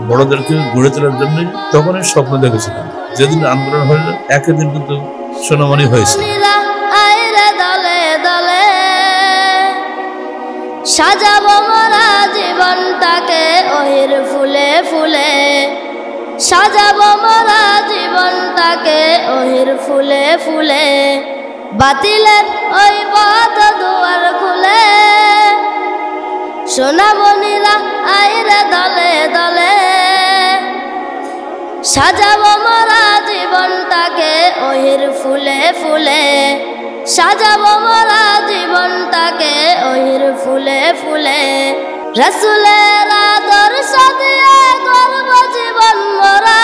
বড়দেরকে গড়ে তোলার জন্য তখনই স্বপ্ন দেখেছিলাম। যেদিন আন্দোলন হল একই দিন কিন্তু সোনামণি হয়েছে। সাজাবো মোরা জীবনটাকে ওহির ফুলে ফুলে, সাজাবো মোরা জীবনটাকে ওহির ফুলে ফুলে, বাতিলের ওই পথ দুয়ার খুলে, সোনামণিরা আইরে দলে দলে, সাজাবো মোরা জীবনটাকে ওহির ফুলে ফুলে, সাজাবো মোরা জীবনটাকে ওহির ফুলে ফুলে, রাসূলের আদর্শ দিয়ে গর্ব জীবন মোরা,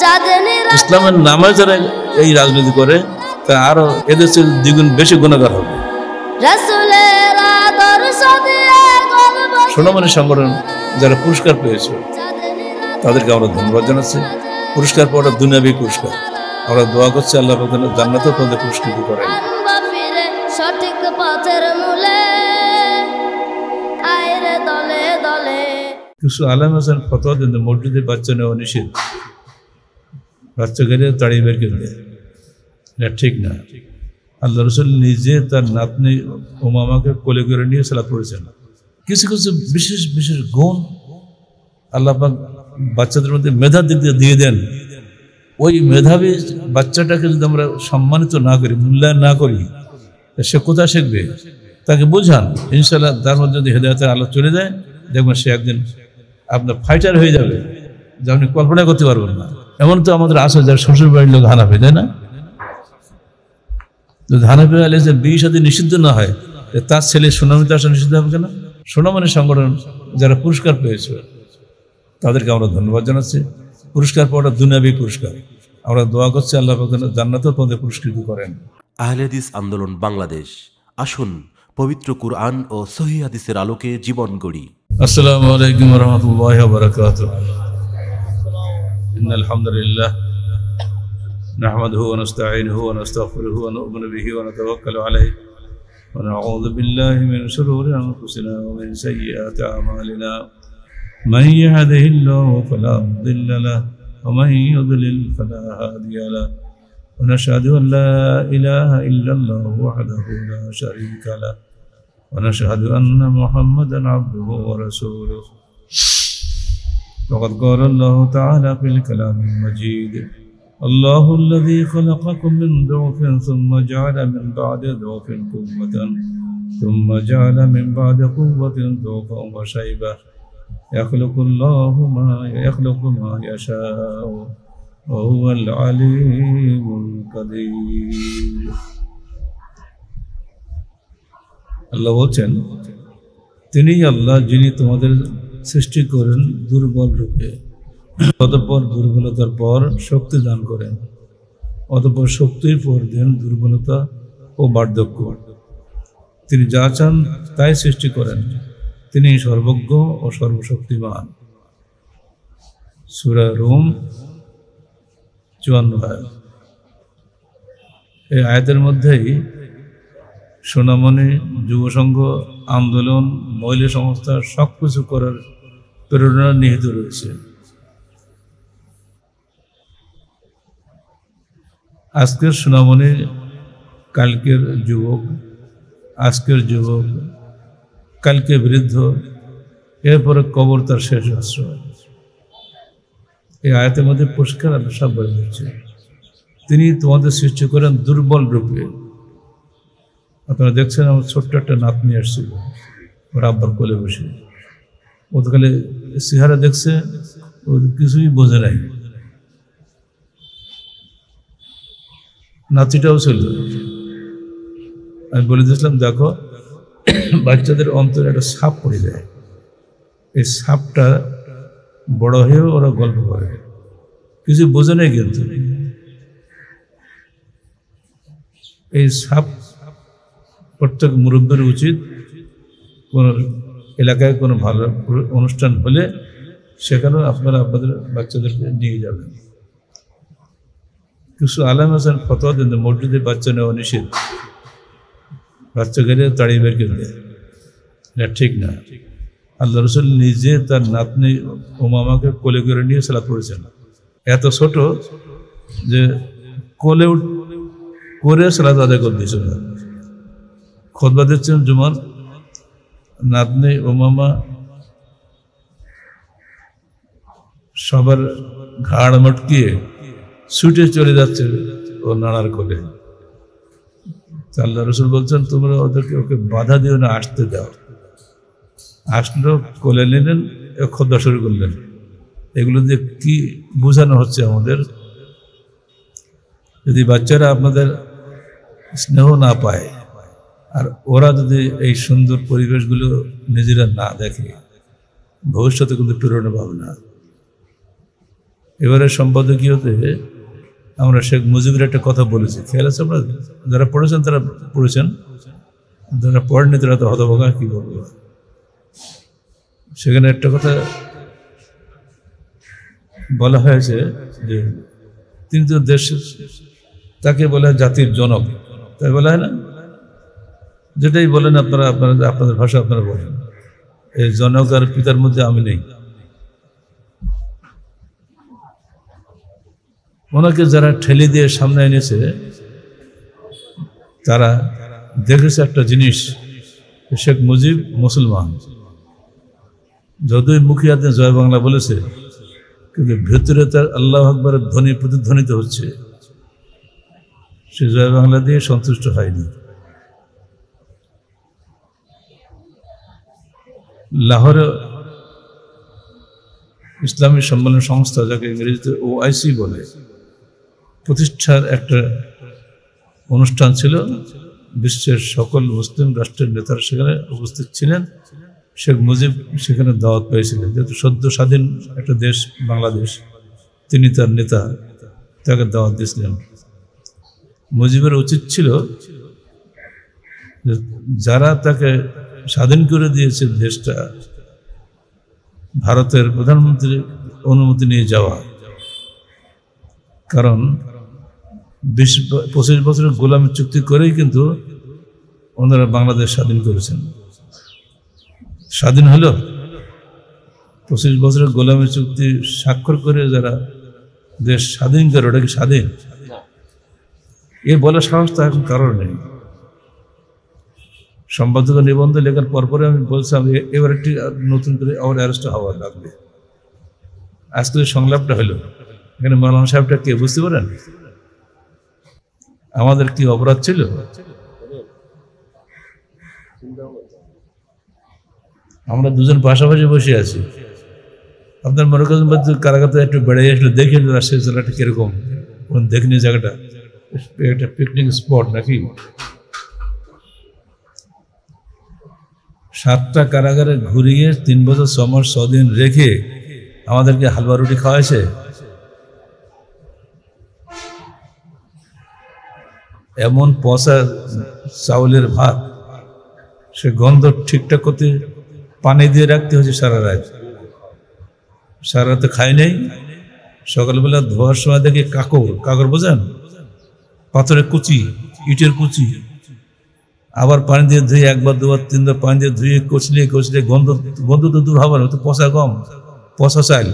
চাঁদনি ইসলামের নামে যারা এই রাজনীতি করে তা আরো এদেশে দ্বিগুণ বেশি গুণাগার হবে। রাসূলের আদর্শ দিয়ে গর্ব সোনামণি সংগঠন যারা পুরস্কার পেয়েছে তাদেরকে আমরা ধন্যবাদ জানাচ্ছি। পুরস্কার পাওয়াটা দুনিয়াবি পুরস্কার। আমরা দোয়া করছি আল্লাহ জান্নাতেও তাদের পুরস্কৃত করেন। সঠিক পথের মূলে আইরে দলে দলে। কিছু আলেম আছেন ফতোয়া দেন মসজিদে বাচ্চা নেওয়া নিষেধ, বাচ্চা গেলে তাড়িয়ে বের করে দেয়, এটা ঠিক না। আল্লাহ রসুল নিজে তার নাতনি উমামাকে কোলে করে নিয়ে সালাত পড়েছেন। কিছু কিছু বিশেষ বিশেষ গুণ আল্লাহ পাক বাচ্চাদের মধ্যে মেধার দিক দিয়ে দেন। ওই মেধাবী বাচ্চাটাকে যদি আমরা সম্মানিত না করি, মূল্যায়ন না করি, সে কোথায় শিখবে? তাকে বোঝান, ইনশাল্লাহ তার মধ্যে যদি হেদায়েতের আলো চলে যায়, দেখবেন সে একদিন আপনার ফাইটার হয়ে যাবে, যা আপনি কল্পনা করতে পারবেন না। এমন তো আমাদের আছে যার শ্বশুর বাড়ির লোক হানাফি, তাই না? যদি হানাফি আলে যে বিয়ে সাথে নিষিদ্ধ না হয়, তার ছেলে সোনামণিতে আসা নিষিদ্ধ হবে কেন? সোনামণি সংগঠন যারা পুরস্কার পেয়েছে তাদেরকে আমরা ধন্যবাদ জানাচ্ছি। পুরস্কার পাওয়াটা দুনিয়াবি পুরস্কার। আমরা দোয়া করছি আল্লাহ জান্নাতেও তাদের পুরস্কৃত করেন। আহলে হাদিস আন্দোলন বাংলাদেশ, আসুন পবিত্র কুরআন ও সহিহ হাদিসের আলোকে জীবন গড়ি। আসসালামু আলাইকুম ওয়া রাহমাতুল্লাহি ওয়া বারাকাতুহু। ইন্নাল হামদুলিল্লাহ নাহমাদুহু ওয়া নাস্তাঈনুহু ওয়া নাস্তাগফিরুহু ওয়া নু'মিনু বিহি ওয়া নাতাওয়াক্কালু আলাইহি ওয়া নাউযু বিল্লাহি মিন শুরুরি আনফুসিনা ওয়া মিন সাইয়্যাতি আ'মালিনা। من يهده الله فلا مضل له ومن يضلل فلا هادي له ونشهد أن لا إله إلا الله وحده لا شريك له ونشهد أن محمدا عبده ورسوله. وقد قال الله تعالى في الكلام المجيد: الله الذي خلقكم من ضعف ثم جعل من بعد ضعف قوة ثم جعل من بعد قوة ضعفا وشيبة يخلق الله ما يشاء وهو العليم القدير. আল্লাহ বলছেন, তিনি আল্লাহ যিনি তোমাদের সৃষ্টি করেন দুর্বল রূপে, অতঃপর দুর্বলতার পর শক্তি দান করেন, অতঃপর শক্তির পর দেন দুর্বলতা ও বার্ধক্য। তিনি যা চান তাই সৃষ্টি করেন, তিনি সর্বজ্ঞ ও সর্বশক্তিমান। সূরা রুম 54 আয়াত। এই আয়াতের মধ্যেই সোনামণি, যুবসংঘ, আন্দোলন, মহিলা সংস্থা সবকিছু করার প্রেরণা নিহিত রয়েছে। আজকের সোনামণি কালকের যুবক, আজকের যুবক কালকে বৃদ্ধ, এরপরে কবর তার শেষ আশ্রয়। এই আয়াতের মধ্যে পরিষ্কার আল্লাহ সব বলে দিচ্ছে, তিনি তোমাদের সৃষ্টি করেন দুর্বল রূপে। আপনারা দেখছেন আমার ছোট্ট একটা নাতনি আসছিল ওর আব্বার কোলে বসে, ও তো খালি চেহারা দেখছে, ও কিছুই বোঝে নাই। নাতিটাও ছিল। আমি বলে দিয়েছিলাম, দেখো বাচ্চাদের অন্তরে একটা সাপ পড়ে যায়, এই সাপটা বড় হয়েও ওরা গল্প করে, কিছু বোঝে নাই। কিন্তু এই সাপ প্রত্যেক মুরব্বীর উচিত কোনো এলাকায় কোনো ভালো অনুষ্ঠান হলে সেখানেও আপনারা আপনাদের বাচ্চাদেরকে নিয়ে যাবেন। কিছু আলেম আছেন ফতোয়া দেন মসজিদে বাচ্চা নেওয়া নিষেধ, বাচ্চা গেলে তাড়িয়ে বের করে দেয়, এটা ঠিক না। আল্লাহ রসুল নিজে তার নাতনি উমামাকে কোলে করে নিয়ে সালাত পড়েছেন। এত ছোট যে কোলে করে সালাত আদায় করে দিয়েছিল। খুতবা দিচ্ছেন জুমার, নাতনি উমামা সবার ঘাড় মটকিয়ে ছুটে চলে যাচ্ছে ও নানার কোলে। আল্লাহ রসুল বলছেন তোমরা ওকে বাধা দিও না, আসতে দাও। আসলো, কোলে নিলেন, খোদা শুরু করলেন। এগুলো দিয়ে কি বোঝানো হচ্ছে আমাদের? যদি বাচ্চারা আপনাদের স্নেহ না পায় আর ওরা যদি এই সুন্দর পরিবেশগুলো নিজেরা না দেখে, ভবিষ্যতে কিন্তু প্রেরণা পাবে না। এবারে সম্পাদকীয়তে আমরা শেখ মুজিবের একটা কথা বলেছি, খেয়াল আছে? আমরা যারা পড়েছেন তারা পড়েছেন, যারা পড়েনি তারা তো হতভাগা, কি বলবো। সেখানে একটা কথা বলা হয়েছে যে তিনি তো দেশ, তাকে বলা হয় জাতির জনক, তাই বলা হয় না? যেটাই বলেন আপনারা আপনাদের ভাষা আপনারা বলেন, এই জনক আর পিতার মধ্যে আমি নেই। ওনাকে যারা ঠেলে দিয়ে সামনে এনেছে তারা দেখেছে একটা জিনিস, শেখ মুজিব মুসলমান, যতই মুখিয়াতে জয় বাংলা বলেছে কিন্তু ভেতরে তার আল্লাহ আকবরের ধ্বনি প্রতিধ্বনিত হচ্ছে। সে জয় বাংলা দিয়ে সন্তুষ্ট হয়নি। লাহোরে ইসলামী সম্মেলন সংস্থা, যাকে ইংরেজিতে OIC বলে, প্রতিষ্ঠার একটা অনুষ্ঠান ছিল। বিশ্বের সকল মুসলিম রাষ্ট্রের নেতারা সেখানে উপস্থিত ছিলেন। শেখ মুজিব সেখানে দাওয়াত পেয়েছিলেন, যেহেতু সদ্য স্বাধীন একটা দেশ বাংলাদেশ, তিনি তার নেতা, তাকে দাওয়াত দিয়েছিলেন। মুজিবের উচিত ছিল যারা তাকে স্বাধীন করে দিয়েছে দেশটা, ভারতের প্রধানমন্ত্রীর অনুমতি নিয়ে যাওয়া। কারণ 20-25 বছরের গোলামি চুক্তি করেই কিন্তু ওনারা বাংলাদেশ স্বাধীন করেছেন। স্বাধীন হলো 25 বছরের গোলামি চুক্তি স্বাক্ষর করে যারা দেশ স্বাধীন করে, ওটা কি স্বাধীন? এ বলার সাহস তো এখন কারণ নেই। সম্পাদক নিবন্ধ লেখার পরপরে আমি বলছিলাম এবার একটি নতুন করে আবার অ্যারেস্ট হওয়া লাগবে। আজকে সংলাপটা হলো, এখানে মাওলানা সাহেবটা কে বুঝতে পারেন? আমাদের কি অপরাধ ছিল? আমরা দুজন পাশাপাশি বসে আছি। আপনার মনে করেন কারাগারে একটু বেড়ে আসলে দেখে রাজশাহী জেলাটা কিরকম, দেখেনি জায়গাটা, একটা পিকনিক স্পট নাকি? 7টা কারাগারে ঘুরিয়ে 3 বছর 6 মাস 6 দিন রেখে আমাদেরকে হালুয়া রুটি খাওয়াইছে। এমন পচা চাউলের ভাত, সে গন্ধ ঠিকঠাক করতে পানি দিয়ে রাখতে হয়েছে সারা রাত। সারা রাতে খাই নাই। সকালবেলা ধোয়ার সময় দেখি কাকর বোঝেন, পাথরের কুচি, ইটের কুচি, আবার পানি দিয়ে ধুয়ে 1 বার 2 বার 3 বার পানি দিয়ে ধুয়ে কচলে গন্ধ তো দূর হবে না, তো পচা গম, পচা চাল।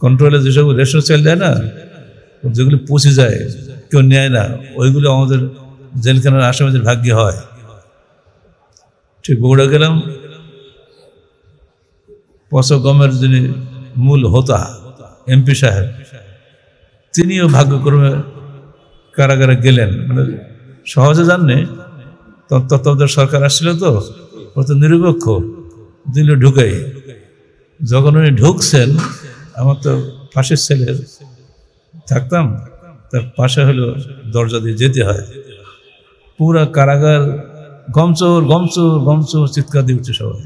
কন্ট্রোলে যেসব রেশন চাল দেয় না, যেগুলো পচে যায়, কেউ নেয় না, ওইগুলো আমাদের জেলখানার আসামিদের ভাগ্যে হয়। ঠিক বগুড়া গেলাম, পচা গমের যিনি মূল হোতা MP সাহেব, তিনিও ভাগ্যক্রমে কারাগারে গেলেন। মানে সহজে জাননি, তত্ত্বাবধায়ক সরকার আসছিল তো, ও তো নিরপেক্ষ, দিল ঢুকাই। যখন উনি ঢুকছেন, আমার তো পাশের ছেলের থাকতাম, তার পাশে হলো দরজা দিয়ে যেতে হয়। পুরা কারাগার গমচোর গমচোর গমচোর চিৎকার দিয়ে উঠছে সবাই।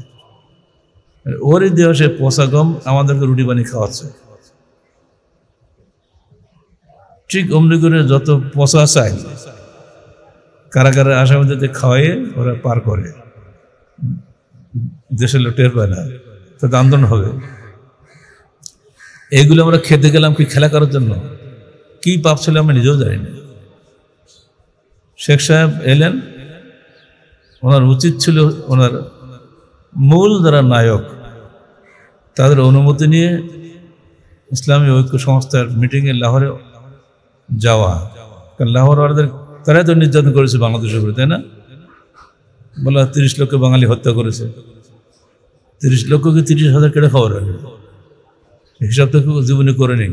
ওরই দেওয়া সে পচা গম আমাদেরকে রুটি বানিয়ে খাওয়াচ্ছে। ঠিক অমনি করে যত পচা চাই কারাগারের আসামিদের খাওয়াইয়ে ওরা পার করে। দেশের লোক টের পায় না, তাতে আন্দোলন হবে। এইগুলো আমরা খেতে গেলাম কি খেলা করার জন্য? কি পাপ ছিল আমরা নিজেও জানি না। শেখ সাহেব এলেন, ওনার উচিত ছিল ওনার মূল যারা নায়ক তাদের অনুমতি নিয়ে ইসলামী ঐক্য সংস্থার মিটিংয়ে লাহোরে যাওয়া। কারণ লাহোর তারাই তো নির্যাতন করেছে বাংলাদেশের উপরে, তাই না? বলা 30 লক্ষ বাঙালি হত্যা করেছে। 30 লক্ষকে 30,000 কেটে খাওয়ার হবে, হিসাব তো জীবনে করে নেই।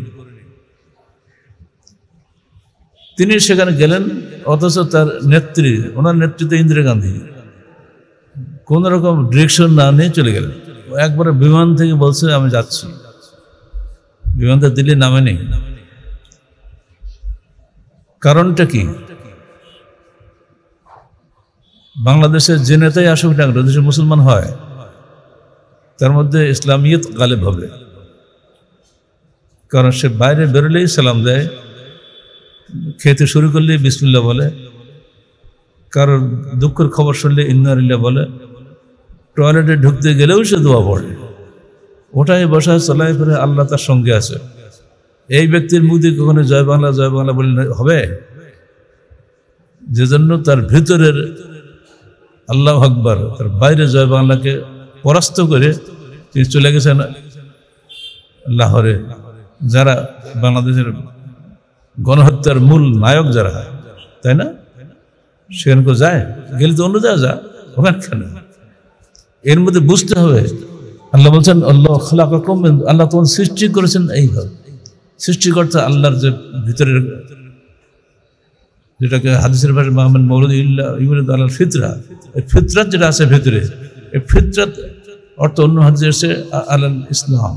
তিনি সেখানে গেলেন, অথচ তার নেত্রী, ওনার নেতৃত্বে ইন্দিরা গান্ধী কোন রকম ডিরেকশন না নিয়ে চলে গেলেন। একবারে বিমান থেকে বলছে আমি যাচ্ছি, বিমানটা দিল্লি নামে নেই। কারণটা কি? বাংলাদেশের যে নেতাই আসুক না কেন, দেশে মুসলমান হয়, তার মধ্যে ইসলামিয়ত গালেব হবে। কারণ সে বাইরে বেরোলেই সালাম দেয়, খেতে শুরু করলেই বিসমিল্লাহ বলে, কারোর দুঃখের খবর শুনলে ইন্না লিল্লাহ বলে, টয়লেটে ঢুকতে গেলেও সে দোয়া পড়ে, ওটাই বসা চলাই ফেরে আল্লাহ তার সঙ্গে আছে। এই ব্যক্তির মুখ দিয়ে কখনো জয় বাংলা বললে হবে? যে জন্য তার ভিতরের আল্লাহু আকবার, তার বাইরে জয় বাংলাকে পরাস্ত করে তিনি চলে গেছেন লাহোরে। যারা বাংলাদেশের গণহত্যার মূল নায়ক যারা, তাই না, সেখানে যায়, গেলে তো অন্য জায়গা যা, ওখানে কেন? এর মধ্যে বুঝতে হবে আল্লাহ বলছেন আল্লাহ খালাকাকুম, আল্লাহ তোমার সৃষ্টি করেছেন এইভাবে। সৃষ্টিকর্তা আল্লাহর যে ভিতরের, যেটাকে হাদিসের ভাষায় মোহাম্মদ মৌলুদ ইউরিদ আল ফিতরা, এই ফিতরাত যেটা আছে ভেতরে, এই ফিতরাত অর্থ অন্য হাদিসে এসে আলাল ইসলাম।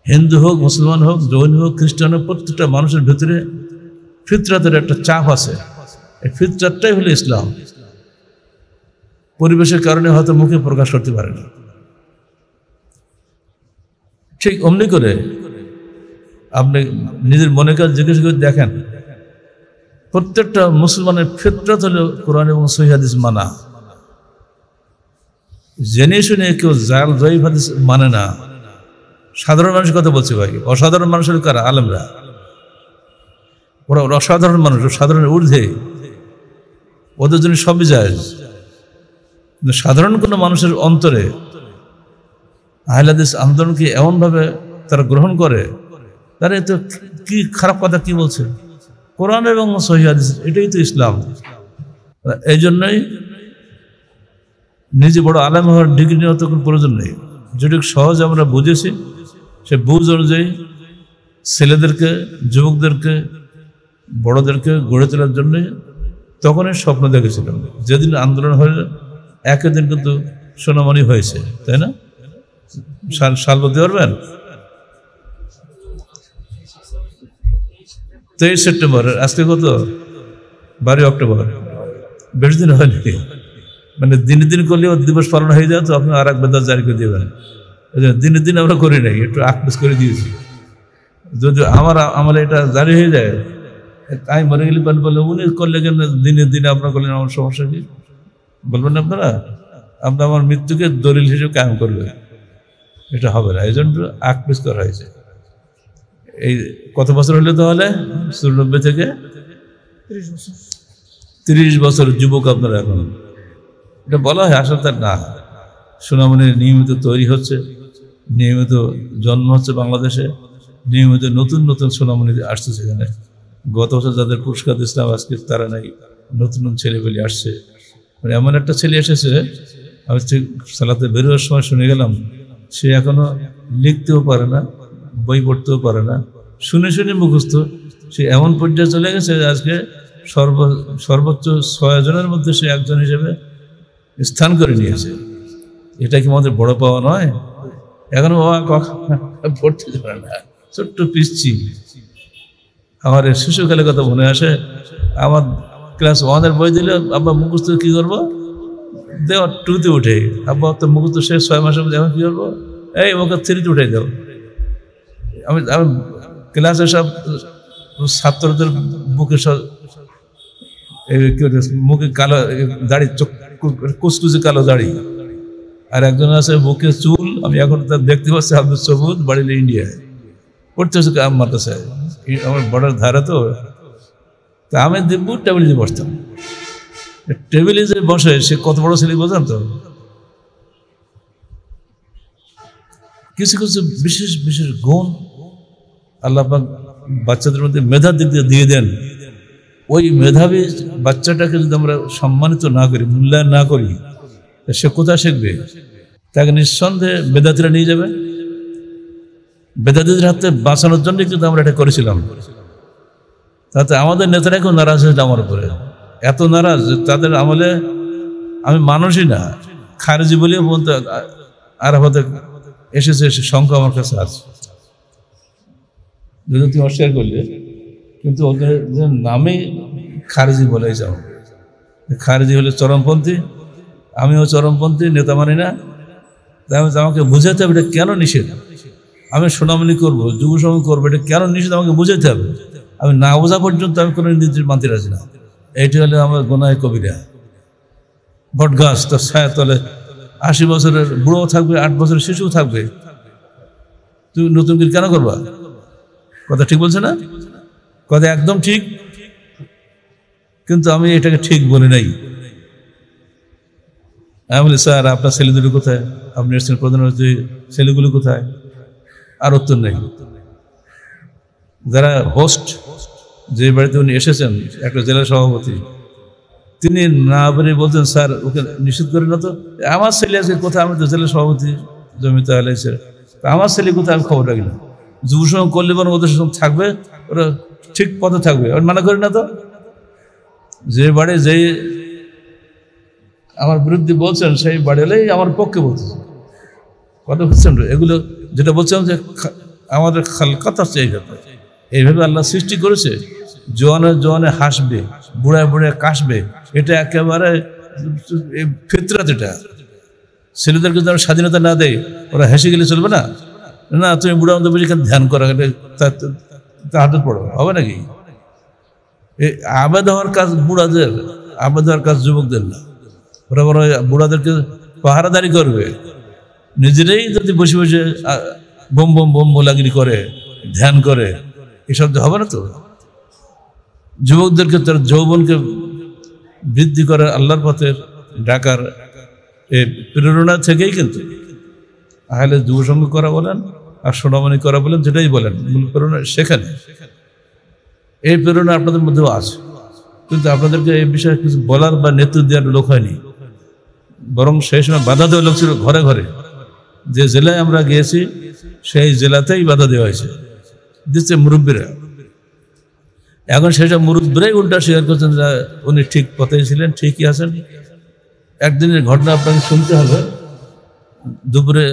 হিন্দু হোক, মুসলমান হোক, জৈন হোক, খ্রিস্টান হোক, প্রত্যেকটা মানুষের ভেতরে ফিতরাতের একটা চাপ আছে। এই ফিতরাতটাই হলো ইসলাম। পরিবেশের কারণে হয়তো মুখে প্রকাশ করতে পারে না। ঠিক অমনি করে আপনি নিজের মনে কাজ জিজ্ঞেস করে দেখেন, প্রত্যেকটা মুসলমানের ফিতরাত হলো কোরআন এবং সহিহ হাদিস মানা। জেনে শুনে কেউ জাল জয়ীফ হাদিস মানে না। সাধারণ মানুষের কথা বলছে ভাই, অসাধারণ মানুষ হলো কারা? আলেমরা। ওরা অসাধারণ মানুষ, সাধারণের ঊর্ধ্বে, ওদের জন্য সবই জায়েজ। সাধারণ কোনো মানুষের অন্তরে আহলে হাদিস আন্দোলনকে এমনভাবে তারা গ্রহণ করে, তারা তো কি খারাপ কথা কি বলছে, কোরআন এবং সহিহ হাদিস এটাই তো ইসলাম। এই জন্যই নিজে বড় আলেম হওয়ার ডিগ্রি নেওয়ার তো কোনো প্রয়োজন নেই। যেটুকু সহজ আমরা বুঝেছি, সে বুঝ অনুযায়ী ছেলেদেরকে, যুবকদেরকে, বড়দেরকে গড়ে তোলার জন্যে তখনই স্বপ্ন দেখেছিলাম। যেদিন আন্দোলন হয়ে একই দিন কিন্তু সোনামণি হয়েছে, তাই না? সাল বলতে পারবেন? 23 সেপ্টেম্বর, আজকে কত? 12 অক্টোবর, বেশি দিন হয়নি। মানে দিনে দিন করলে দিবস পালন হয়ে যায়, তো আপনি আর এক বেদা জারি করে দেবেন। দিনে দিন আমরা করি নাই, একটু আকবেশ করে দিয়েছি। যদি আমার এটা জারি হয়ে যায়, আমি মরে গেলে বলবো উনি করলে কেন দিনে দিনে আপনারা করলেন, আমার সমস্যা কি বলবেন আপনারা? আপনার আমার মৃত্যুকে দলিল হিসেবে কায়েম করবে, এটা হবে না। এই জন্য আকবেশ করা হয়েছে। এই কত বছর হলে তাহলে? 94 থেকে 30 বছর যুবক আপনারা এখন। এটা বলা হয়, আসলে তার না। সোনামণি নিয়মিত তৈরি হচ্ছে, নিয়মিত জন্ম হচ্ছে বাংলাদেশে, নিয়মিত নতুন নতুন সোনামণি আসছে সেখানে। গত বছর যাদের পুরস্কার দিয়েছিলাম আজকে তারা নাই, নতুন নতুন ছেলেপেলে আসছে। মানে এমন একটা ছেলে এসেছে, আমি ঠিক সালাতে বেরোবার সময় শুনে গেলাম, সে এখনো লিখতেও পারে না, বই পড়তেও পারে না, শুনে শুনে মুখস্থ। সে এমন পর্যায়ে চলে গেছে আজকে সর্বোচ্চ 6 জনের মধ্যে সে একজন হিসেবে স্থান করে নিয়েছে। এটা কি আমাদের বড় পাওয়া নয়? এখনো পড়তে পারে না, ছোট্ট পিচ্ছি। আমার শিশুকালের কথা মনে আসে, আমার ক্লাস 1-এর বই দিলে আব্বা মুখস্থ কি করবো, দেওয়া 2-তে উঠে। আব্বা তো মুখস্থ শেষ 6 মাসের মধ্যে, এখন কি করবো, এই ওকে 3-তে উঠে দাও। আমি ক্লাসে সব ছাত্রদের মুখে সব মুখে কালো দাড়ি, চোখ কুচকুচে কালো দাড়ি, আর একজন আছে মুখে চুল। আমি এখন তার দেখতে পাচ্ছি আব্দুল সবুদ, বাড়িলে ইন্ডিয়ায় পড়তে হচ্ছে মাদ্রাসায়, আমার বর্ডার ধারে। তো তা আমি দেখবো টেবিলে যে বসতাম, টেবিলে যে বসে সে কত বড় ছেলে বোঝেন তো? কিছু কিছু বিশেষ বিশেষ গুণ আল্লাহ পাক বাচ্চাদের মধ্যে মেধার দিক দিয়ে দেন। ওই মেধাবী বাচ্চাটাকে যদি আমরা সম্মানিত না করি, মূল্যায়ন না করি, সে কোথায় শিখবে? তাকে নিঃসন্দেহে বেদাতিরা নিয়ে যাবে। বেদাতিদের হাতে বাঁচানোর জন্য কিন্তু আমরা এটা করেছিলাম। তাতে আমাদের নেতারা এখন নারাজ হয়েছে আমার উপরে, এত নারাজ যে তাদের আমলে আমি মানুষই না, খারেজি বলেও বলতে আরাফাতে এসেছে, সংখ্যা আমার কাছে আছে, যদি তুমি অস্বীকার করলে, কিন্তু ওদের নামেই খারেজি বলে যাও। খারেজি হলে চরমপন্থী, আমিও চরমপন্থী, নেতা মানি না। তাই আমাকে বুঝাতে হবে এটা কেন নিষেধ। আমি সোনামণি করবো, যুব সঙ্গ করবো, এটা কেন নিষেধ আমাকে বুঝাতে হবে। আমি না বোঝা পর্যন্ত আমি কোনো নির্দেশ মানতে রাজি না। এইটি হলে আমার গোনায় কবিরা। বট গাছ তার ছায়া তলে 80 বছরের বুড়ো থাকবে, 8 বছরের শিশু থাকবে, তুমি নতুন করে কেন করবা? কথা ঠিক বলছে না? কথা একদম ঠিক, কিন্তু আমি এটাকে ঠিক বলি নাই। আমি বলি, স্যার আপনার ছেলে দুটো কোথায়? আপনি এসেছেন প্রধানমন্ত্রী, ছেলেগুলো কোথায়? আর উত্তর নেই। যারা হোস্ট, যে বাড়িতে উনি এসেছেন, একটা জেলা সভাপতি, তিনি না বলে বলতেন, স্যার ওকে নিষেধ করেন না তো, আমার ছেলে আছে কোথায়? আমি তো জেলা সভাপতি জমিতে আলাইছে, আমার ছেলে কোথায়? আমি খবর রাখি না। যুব সঙ্গ করলে বরং ওদের সঙ্গে থাকবে, ওরা ঠিক পথে থাকবে, আমি মানা করি না তো। যে বাড়ি যেই আমার বিরুদ্ধে বলছেন, সেই বাড়ি হলেই আমার পক্ষে বলতেছে। কথা বুঝছেন? এগুলো যেটা বলছিলাম যে আমাদের খালকাত আছে, এইভাবে আল্লাহ সৃষ্টি করেছে। জোয়ানে জোয়ানে হাসবে, বুড়ায় বুড়ায় কাশবে, এটা একেবারে ফিতরাত। এটা ছেলেদেরকে যদি স্বাধীনতা না দেয়, ওরা হেসে গেলে চলবে না। না, তুমি বুড়া মতো বুঝে ধ্যান করা, হাতে পড়ো, হবে নাকি? এই আবেদ হওয়ার কাজ বুড়াদের, আবেদ হওয়ার কাজ যুবকদের না। ওরা বড় বুড়াদেরকে পাহারাদারি করবে, নিজেরাই যদি বসে বসে বোম বোম বোম মোলাগিরি করে, ধ্যান করে, এসব হবে না তো। যুবকদেরকে তার যৌবনকে বৃদ্ধি করে আল্লাহর পথের ডাকার এই প্রেরণা থেকেই কিন্তু আহলে যুবসঙ্গ করা বলেন আর সোনামণি করা বলেন, যেটাই বলেন, মূল প্রেরণা সেখানে। এই প্রেরণা আপনাদের মধ্যেও আছে, কিন্তু আপনাদেরকে এই বিষয়ে কিছু বলার বা নেতৃত্ব দেওয়ার লোক হয়নি। বরং সেই সময় বাধা দেওয়ার লোক ছিল ঘরে ঘরে। যে জেলায় আমরা গিয়েছি সেই জেলাতেই বাধা দেওয়া হয়েছে, দিচ্ছে মুরব্বীরা। এখন সেসব মুরব্বীরাই উল্টা স্বীকার করছেন যে উনি ঠিক পথেই ছিলেন, ঠিকই আছেন। একদিনের ঘটনা আপনাকে শুনতে হবে। দুপুরে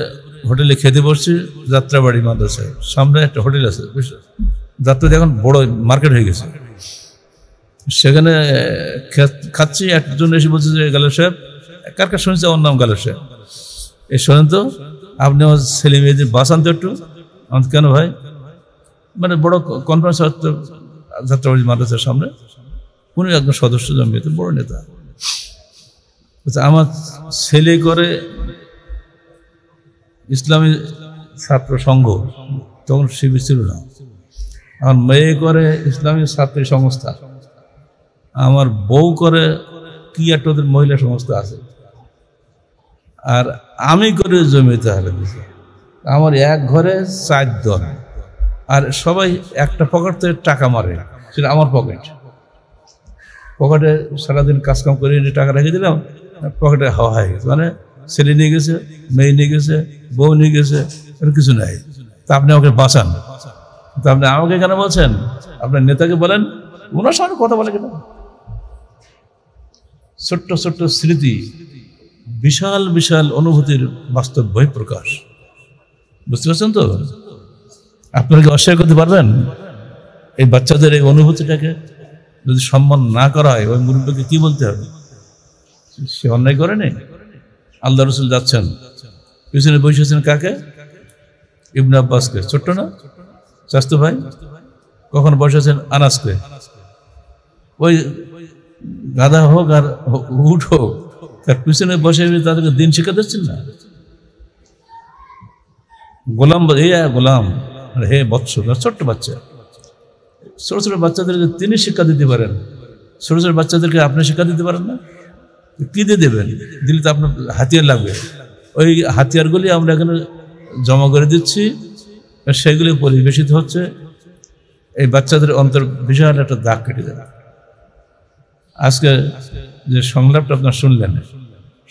হোটেলে খেতে বসছি, যাত্রাবাড়ি মাদ্রাসায় সামনে একটা হোটেল আছে, যাত্রাবাড়ি এখন বড় মার্কেট হয়ে গেছে। সেখানে খাচ্ছি, একজন এসে বলছে যে গালেব সাহেব, কার কার শুনেছে আমার নাম গালেব সাহেব, এই শোনেন তো, আপনি আমার ছেলে মেয়েদের বাঁচান তো একটু। আমার কেন ভাই? মানে বড় কনফারেন্স হচ্ছে যাত্রাবাড়ি মাদ্রাসার সামনে, উনি একজন সদস্য জমিয়েতে বড় নেতা। আমার ছেলে করে ইসলামী ছাত্র সংঘ, তখন শিবির ছিল না। আমার মেয়ে করে ইসলামী ছাত্রী সংস্থা, আমার বউ করে কি একটা ওদের মহিলা সংস্থা আছে, আর আমি করে জমিতে হালে দিছি। আমার এক ঘরে 4 দল, আর সবাই একটা পকেট থেকে টাকা মারে, সেটা আমার পকেটে সারাদিন কাজকাম করে টাকা রেখে দিলাম, পকেটে হাওয়া হয়ে গেছে। মানে ছেলে নিয়ে গেছে, মেয়ে নিয়ে গেছে, বউ নিয়ে গেছে, কিছু নাই। তা আপনি আমাকে বাঁচান। তা আপনি আমাকে কেন বলছেন? আপনার নেতাকে বলেন, ওনার সামনে কথা বলে কেন? ছোট্ট ছোট্ট স্মৃতি, বিশাল বিশাল অনুভূতির বাস্তব বহিঃপ্রকাশ। বুঝতে পারছেন তো? আপনারা কি অস্বীকার করতে পারবেন? এই বাচ্চাদের এই অনুভূতিটাকে যদি সম্মান না করা হয়, ওই মুরব্বীকে কি বলতে হবে? সে অন্যায় করে নেই। আল্লাহ রসুল যাচ্ছেন, পিছনে বসেছেন কাকে? ইবনে আব্বাসকে, ছোট্ট না চাচতো ভাই। কখন বসেছেন? আনাসকে। ওই গাধা হোক আর উঠ হোক, তার পিছনে বসে তাদেরকে দিন শিক্ষা দিচ্ছেন না? গোলাম, গোলাম, হে বৎস, ছোট্ট বাচ্চা, ছোট ছোট বাচ্চাদেরকে তিনি শিক্ষা দিতে পারেন, ছোট ছোট বাচ্চাদেরকে আপনি শিক্ষা দিতে পারেন না? কি দিয়ে দেবেন? দিলে তো আপনার হাতিয়ার লাগবে। ওই হাতিয়ারগুলি আমরা এখানে জমা করে দিচ্ছি, সেগুলি পরিবেশিত হচ্ছে, এই বাচ্চাদের অন্তর বিশাল একটা দাগ কেটে যাবে। আজকে যে সংলাপটা আপনার শুনলেন,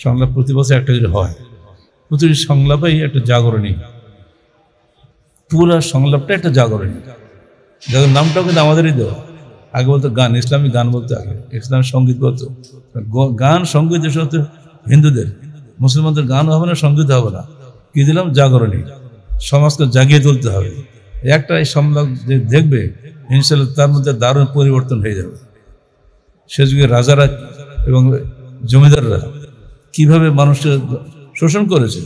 সংলাপ প্রতি বছর একটা করে হয়, প্রতিটি সংলাপেই একটা জাগরণী, পুরো সংলাপটা একটা জাগরণী। যাদের নামটাও কিন্তু আমাদেরই দেওয়া। আগে বলতো গান, ইসলামী গান বলতো, আগে ইসলামী সঙ্গীত বলতো। গান সঙ্গীত এসব হচ্ছে হিন্দুদের, মুসলমানদের গান হবে না, সঙ্গীত হবে না। কি দিলাম? জাগরণী, সমাজকে জাগিয়ে তুলতে হবে। একটা এই সংলাপ যে দেখবে, ইনশাল্লাহ তার মধ্যে দারুণ পরিবর্তন হয়ে যাবে। সে যুগে রাজারা এবং জমিদাররা কিভাবে মানুষকে শোষণ করেছে,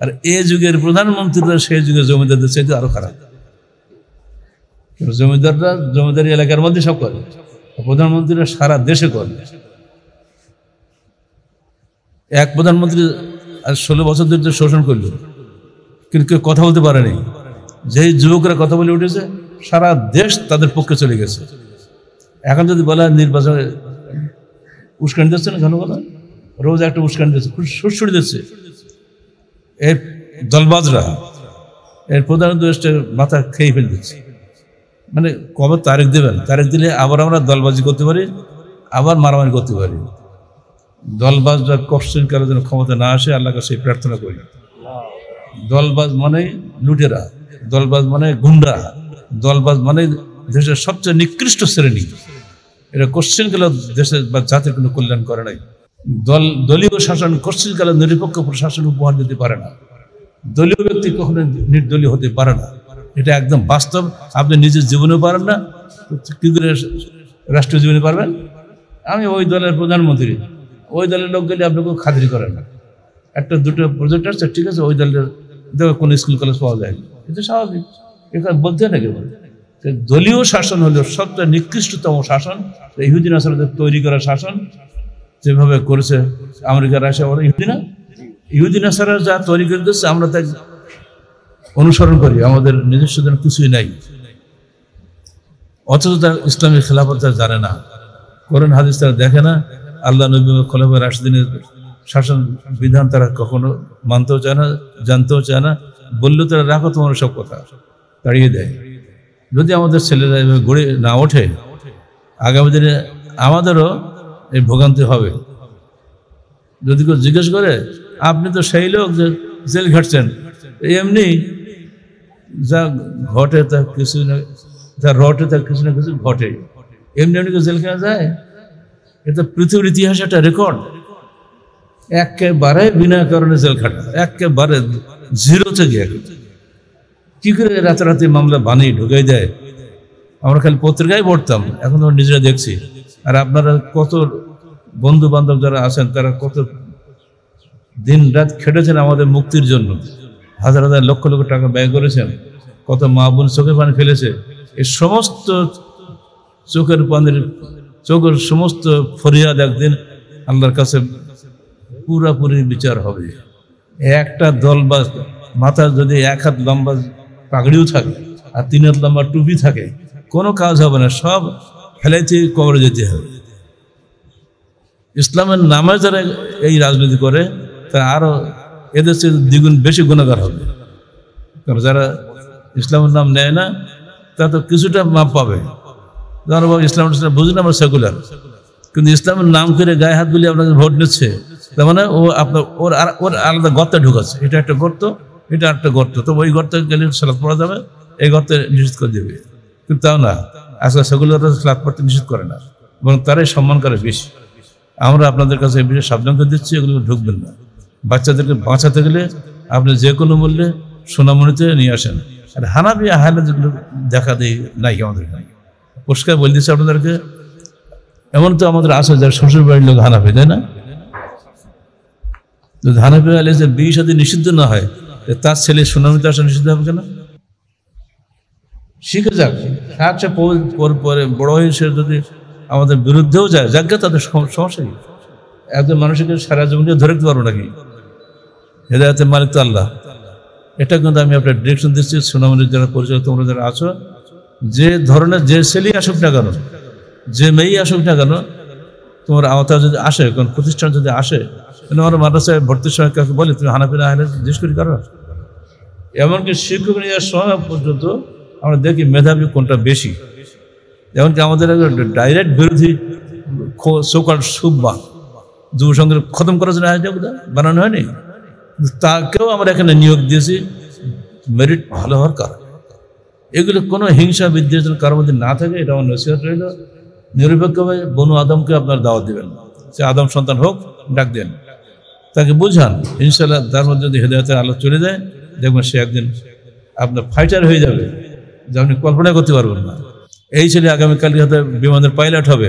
আর এ যুগের প্রধানমন্ত্রীরা সেই যুগে জমিদারদের চাইতে আরো খারাপ। জমিদাররা জমিদারি এলাকার মধ্যে সব করে, প্রধানমন্ত্রীরা সারা দেশে করে। এক প্রধানমন্ত্রী আর 16 বছর ধরে শোষণ করলো, কিন্তু কেউ কথা বলতে পারেনি। যেই যুবকরা কথা বলে উঠেছে, সারা দেশ তাদের পক্ষে চলে গেছে। এখন যদি বলা নির্বাচনে উস্কানি দিচ্ছে না, জনগণ রোজ একটা উস্কানি দিচ্ছে, সুরসুরি দিচ্ছে, এই দলবাজরা এর প্রধান দেশের মাথা খেয়ে ফেলে দিচ্ছে। মানে কবে তারিখ দেবেন? তারিখ দিলে আবার আমরা দলবাজি করতে পারি, আবার মারামারি করতে পারি। দলবাজরা কোশ্চেন করার জন্য ক্ষমতা না আসে, আল্লাহ কাছে প্রার্থনা করি। দলবাজ মানে লুটেরা, দলবাজ মানে গুন্ডা, দলবাজ মানে দেশের সবচেয়ে নিকৃষ্ট শ্রেণী। এটা কোশ্চেন কালে দেশের বা জাতির কোনো কল্যাণ করে নাই। দলীয় শাসন কোশ্চেন কালে নিরপেক্ষ প্রশাসন উপহার দিতে পারে না। দলীয় ব্যক্তি কখনো নির্দলীয় হতে পারে না, এটা একদম বাস্তব। আপনি নিজের জীবনেও পারেন না, কি করে রাষ্ট্রীয় জীবনে পারবেন? আমি ওই দলের প্রধানমন্ত্রী, ওই দলের লোক গেলে আপনাকে খাতির করেন না। একটা দুটো প্রজেক্ট আসছে, ঠিক আছে, ওই দলের দেখো কোনো স্কুল কলেজ পাওয়া যায়, এটা স্বাভাবিক। এটা বলতে না কেউ। দলীয় শাসন হলো সবচেয়ে নিকৃষ্টতম শাসন, ইহুদি নাসারাদের তৈরি করা শাসন, যেভাবে করেছে আমেরিকা, রাশিয়া। ওরা ইহুদি না, ইহুদি নাসারা যা তৈরি করে দিচ্ছে, আমরা তাই অনুসরণ করি। আমাদের নিজস্ব যেন কিছুই নাই। অথচ তারা ইসলামী খেলাফত তারা জানে না, কোরআন হাদিস তারা দেখে না, আল্লাহ নবী খোলাফায়ে রাশিদিনের শাসন বিধান তারা কখনো মানতেও চায় না, জানতেও চায় না। বললেও তারা রাখো তোমার সব কথা, তাড়িয়ে দেয়। যদি আমাদের ছেলেরা এভাবে গড়ে না ওঠে, আগামী দিনে আমাদেরও এই ভোগান্তি হবে। যদি কেউ জিজ্ঞেস করে, আপনি তো সেই লোক যে জেল ঘাটছেন, এমনি যা ঘটে তা কিছু না, যা রটে তা কিছু না কিছু ঘটে, এমনি এমনি কেউ জেল খাওয়া যায়? এটা পৃথিবীর ইতিহাসে একটা রেকর্ড। একেবারে বিনা কারণে জেল খাটা, একেবারে জিরো থেকে। কি করে রাতারাতি মামলা বানিয়ে ঢুকাই দেয়? আমরা খালি পত্রিকায় পড়তাম, এখন আমরা নিজেরা দেখছি। আর আপনারা কত বন্ধু বান্ধব যারা আছেন, তারা কত দিন রাত খেটেছেন আমাদের মুক্তির জন্য, হাজার হাজার লক্ষ লক্ষ টাকা ব্যয় করেছেন, কত মা বোন চোখের পানি ফেলেছে। এই সমস্ত চোখের সমস্ত ফরিয়াদ একদিন আল্লাহর কাছে পুরাপুরি বিচার হবে। একটা দল বা মাথা যদি 1 হাত লম্বা পাগড়িও থাকে আর 3 হাত লম্বা টুপি থাকে, কোনো কাজ হবে না, সব ফেলাইতে কবরে যেতে হবে। ইসলামের নামে যারা এই রাজনীতি করে, তারা আরো এদের চেয়ে দ্বিগুণ বেশি গুণাগার হবে। কারণ যারা ইসলামের নাম নেয় না, তারা তো কিছুটা মাপ পাবে। যারা ইসলাম বুঝি না, আমরা সেকুলার, কিন্তু ইসলামের নাম করে গায়ে হাত বলে আপনাকে ভোট নিচ্ছে, তার মানে ও আপনার ওর আলাদা গর্তে ঢুকাচ্ছে। এটা একটা গর্ত, এটা একটা গর্ত, তো ওই গর্তে গেলে সালাত পড়া যাবে, এই গর্তে নিষেধ করে দেবে। কিন্তু তাও না, আজকাল সেগুলোরা সালাত পড়তে নিষেধ করে না, বরং তারাই সম্মান করে বেশি। আমরা আপনাদের কাছে এই বিষয়ে সাবধান করে দিচ্ছি, এগুলো ঢুকবেন না। বাচ্চাদেরকে বাঁচাতে গেলে আপনি যে কোনো মূল্যে সোনামণিতে নিয়ে আসেন। আর হানাফি আহলে যেগুলো দেখা দেয় নাই, আমাদের নাই, পরিষ্কার বলে দিচ্ছে আপনাদেরকে। এমন তো আমাদের আছে যার শ্বশুর বাড়ির লোক হানাফি, তাই না? যদি হানাফি আহলে যে বিয়ে শাদী নিষিদ্ধ না হয়, তার ছেলে সোনামণিতে আসা নিষিদ্ধ হবে কেন? শিখে যাক, আচ্ছা পরে বড় হয়ে সে যদি আমাদের বিরুদ্ধেও যায়, যাক, তাদের সমস্যা কি? একজন মানুষকে সারা জীবন ধরে রাখতে পারবো নাকি? হেদায়েতের মালিক তো আল্লাহ। এটা কিন্তু আমি আপনার ডিরেকশন দিচ্ছি, সোনামণির যারা পরিচয় তোমরা যারা আছো, যে ধরনের যে ছেলেই আসুক না কেন, যে মেয়েই আসুক না কেন, তোমার আওতা যদি আসে, কোন প্রতিষ্ঠান যদি আসে, আমরা মাদ্রাসায় ভর্তির সময় কাউকে বলি তুমি হানাফি না আহলে জিজ্ঞেস করি, কারণ এমনকি শিক্ষক নেওয়ার সময় পর্যন্ত আমরা দেখি মেধাবী কোনটা বেশি। এমনকি আমাদের ডাইরেক্ট বিরোধী সোকাল সুব্বা যুব সংঘের খতম করার জন্য আয়োজক বানানো হয়নি, তাকেও আমরা এখানে নিয়োগ দিয়েছি মেরিট ভালো হওয়ার কারণে। এগুলো কোনো হিংসা বিদ্বেষ কারোর মধ্যে না থাকে, এটা আমার নসিহত রইল। নিরপেক্ষভাবে বনু আদমকে আপনার দাওয়াত দেবেন, সে আদম সন্তান হোক, ডাক দেন, তাকে বুঝান, ইনশাল্লাহ তার মধ্যে যদি হৃদয়তের আলো চলে যায়, দেখবেন সে একদিন আপনার ফাইটার হয়ে যাবে, যা আপনি কল্পনা করতে পারবেন না। এই ছেলে আগামীকালকে হয়তো বিমানের পাইলট হবে,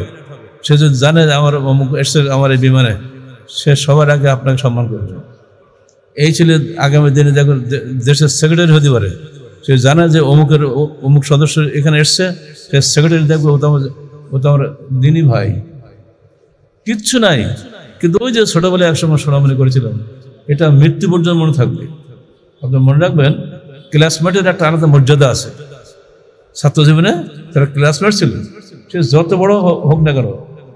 সে যদি জানে আমার অমুক এসছে আমার এই বিমানে, সে সবার আগে আপনাকে সম্মান করবে। এই ছেলে আগামী দিনে দেখুন দেশের সেক্রেটারি হতে পারে, সে জানে যে অমুক সদস্য এখানে এসছে, সে সেক্রেটারি দেখবে ও তো আমার দিনই ভাই, কিচ্ছু নাই। কিন্তু ওই যে ছোটবেলায় একসময় সোনামণি করেছিলাম, এটা মৃত্যু পর্যন্ত মনে থাকবে। আপনি মনে রাখবেন, ক্লাসমেটের একটা আলাদা মর্যাদা আছে। ছাত্র জীবনে তারা ক্লাসমেট ছিল, সে যত বড় হোক না কেন,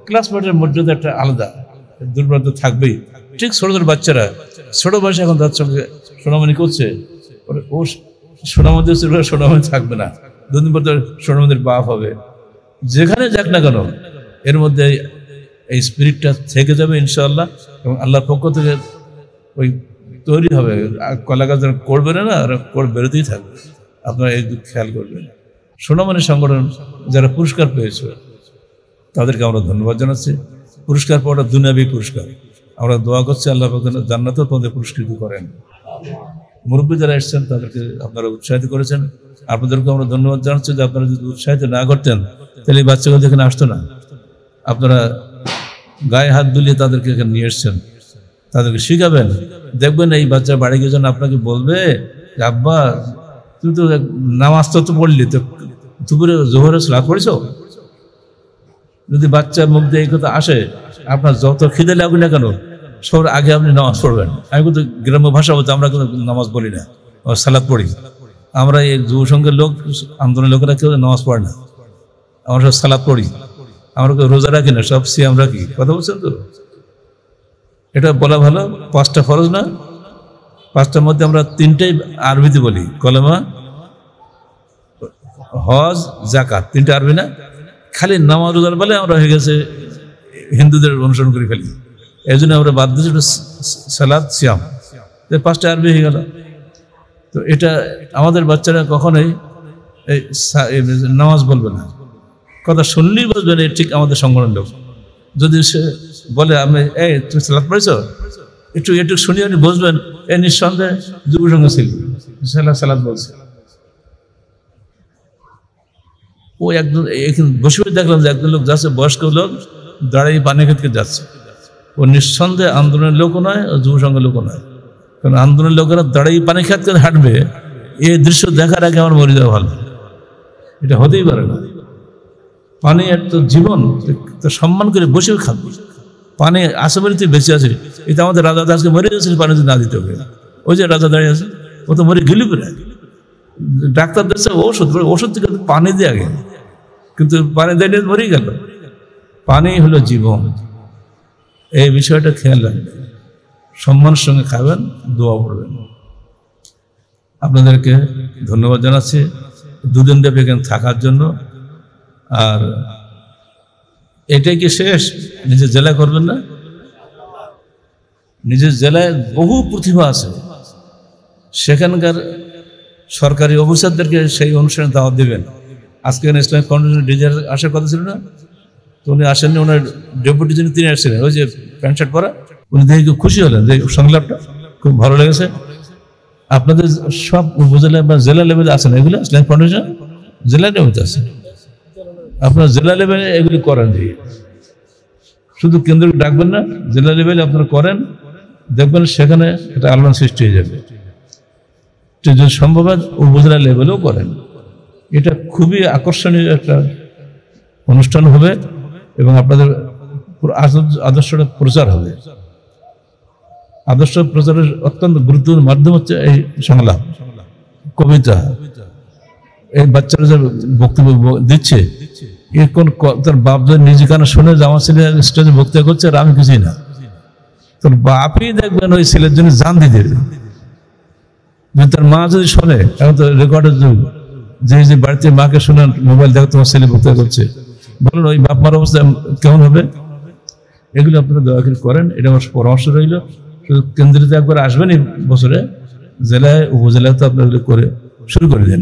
ক্লাসমেটের মর্যাদা একটা আলাদা, দুর্বলতা থাকবেই। ঠিক ছোট ছোট বাচ্চারা ছোট বয়সে এখন তার সঙ্গে সোনামণি করছে, ও সোনামণি সোনামণি থাকবে না, দুদিন পর সোনামণির বাপ হবে। যেখানে যাক না কেন, এর মধ্যে এই স্পিরিটটা থেকে যাবে ইনশাআল্লাহ, এবং আল্লাহর পক্ষ থেকে ওই তৈরি হবে। কলা গাছ করবে না, আর কোর বেরোতেই থাকবে। আপনারা এই খেয়াল করবেন। সোনামণি সংগঠন যারা পুরস্কার পেয়েছে তাদেরকে আমরা ধন্যবাদ জানাচ্ছি। পুরস্কার পাওয়াটা দুনিয়াবী পুরস্কার। আমরা দোয়া করছি আল্লাহ জান্নাতেও তোমাদের পুরস্কৃত করেন। মুরব্বী যারা এসছেন তাদেরকে আপনারা উৎসাহিত করেছেন, আপনাদেরকে আমরা ধন্যবাদ জানাচ্ছি। যে আপনারা যদি উৎসাহিত না করতেন তাহলে এই বাচ্চাগুলো এখানে আসতো না। আপনারা গায়ে হাত বুলিয়ে তাদেরকে এখানে নিয়ে এসছেন, তাদেরকে শিখাবেন। দেখবেন এই বাচ্চা বাড়ি গিয়ে যেন আপনাকে বলবে যে আব্বা তুই তো নামাজ তো পড়লি, তো দুপুরে জোহরের সালাত পড়েছ। যদি বাচ্চার মুখ দিয়ে এই কথা আসে, আপনার যত খিদে লাগুক না কেন, সবার আগে আপনি নামাজ পড়বেন। আমি কিন্তু গ্রাম্য ভাষা বলতে আমরা কিন্তু নামাজ পড়ি না, সালাত পড়ি। আমরা এই যুব সংঘের লোক, আন্দোলনের লোকেরা কেউ নামাজ পড়ে না, আমরা সব সালাত পড়ি। আমরা কেউ রোজা রাখি না, সব সিয়াম রাখি। কথা বলছেন তো? এটা বলা ভালো। 5টা ফরজ না, 5টার মধ্যে আমরা 3টাই আরবিতে বলি, কলেমা, হজ, জাকাত, 3টা আরবি না। খালি নামাজ রোজার বলে আমরা হয়ে গেছে হিন্দুদের অনুসরণ করে ফেলি। এই জন্য আমরা বাদ দিয়েছি সালাত, সিয়াম, 5টা আরবি হয়ে গেল। তো এটা আমাদের বাচ্চারা কখনোই নামাজ বলবে না, কথা শুনলেই বলবে না ঠিক আমাদের সংগঠন লোক। যদি সে বলে আমি এই তুমি সালাত পড়েছ, একটু একটু শুনিয়ে আপনি বুঝবেন এই নিঃসন্দেহে যুব সংঘ ছিল, সালাত বলছে। ও একজন বসে দেখলাম যে একজন লোক যাচ্ছে, বয়স্ক লোক, দাঁড়িয়ে পানি খেতে যাচ্ছে। ও নিঃসন্দেহে আন্দোলনের লোকও নয়, ও যুব সংঘের লোকও নয়। কারণ আন্দোলনের লোকেরা দাঁড়িয়ে পানি খেতে হাঁটবে, এই দৃশ্য দেখার আগে আমার মরে যাওয়া ভালো। এটা হতেই পারে না। পানি একটা জীবন, তো সম্মান করে বসেও খাবে। পানি আসে বলে বেঁচে আছে। এটা আমাদের রাজা আজকে মরে গেছে, পানি না দিতে হবে। ওই যে রাজা দাঁড়িয়ে আছে, ও তো মরে গেলি পরে। ডাক্তার দিচ্ছে ওষুধ থেকে পানি দিয়ে আগে, কিন্তু পানি দিয়ে মরেই গেল। পানি হলো জীবন, এই বিষয়টা খেয়াল রাখবেন। সম্মানের সঙ্গে খাবেন, দোয়া করবেন। আপনাদেরকে ধন্যবাদ জানাচ্ছি 2 দিন ব্যাপী এখানে থাকার জন্য। আর এটাই কি শেষ? নিজের জেলায় করবেন না? নিজের জেলায় বহু প্রতিভা আছে, সেখানকার সরকারি অফিসারদেরকে সেই অনুষ্ঠানে দাওয়াত দেবেন। আজকে ইসলামিক ফাউন্ডেশন ডিজার আসার কথা ছিল না, তো উনি আসেননি। ওনার ডেপুটি যিনি তিনি আসছিলেন, ওই যে প্যান্ট শার্ট পরা, উনি দেখে খুব খুশি হলেন যে সংলাপটা খুব ভালো লেগেছে। আপনাদের সব উপজেলা বা জেলা লেভেলে আছে না এগুলো? ইসলামিক ফাউন্ডেশন জেলা লেভেলে আছে। আপনারা জেলা লেভেলে এগুলি করেন, শুধু কেন্দ্রকে ডাকবেন না, জেলা লেভেলে আপনারা করেন, দেখবেন সেখানে একটা আলোড়ন সৃষ্টি হয়ে যাবে। যদি সম্ভব হয় উপজেলা লেভেলেও করেন। এটা খুবই আকর্ষণীয় একটা অনুষ্ঠান হবে এবং আপনাদের আদর্শটা প্রচার হবে। আদর্শ প্রচারের অত্যন্ত গুরুত্বপূর্ণ মাধ্যম হচ্ছে এই সংলাপ, কবিতা। এই বাচ্চারা যে বক্তব্য দিচ্ছে, এ কোন তার বাপ যদি নিজে কানে শুনে যে আমার ছেলে স্টেজে বক্তৃতা করছে আর আমি কিছুই না, তোর বাপই দেখবেন ওই ছেলের জন্য জান দিয়ে দেবে। যদি তার মা যদি শোনে, এখন তো রেকর্ডের যুগ, যে বাড়িতে মাকে শোনান মোবাইল দেখো তোমার ছেলে বক্তৃতা করছে, বলুন ওই বাপ মার অবস্থা কেমন হবে? এগুলো আপনারা দয়া করে করেন, এটা আমার পরামর্শ রইল। শুধু কেন্দ্রিত একবার আসবেনই বছরে, জেলায় উপজেলায় তো আপনারা করে শুরু করে দেন।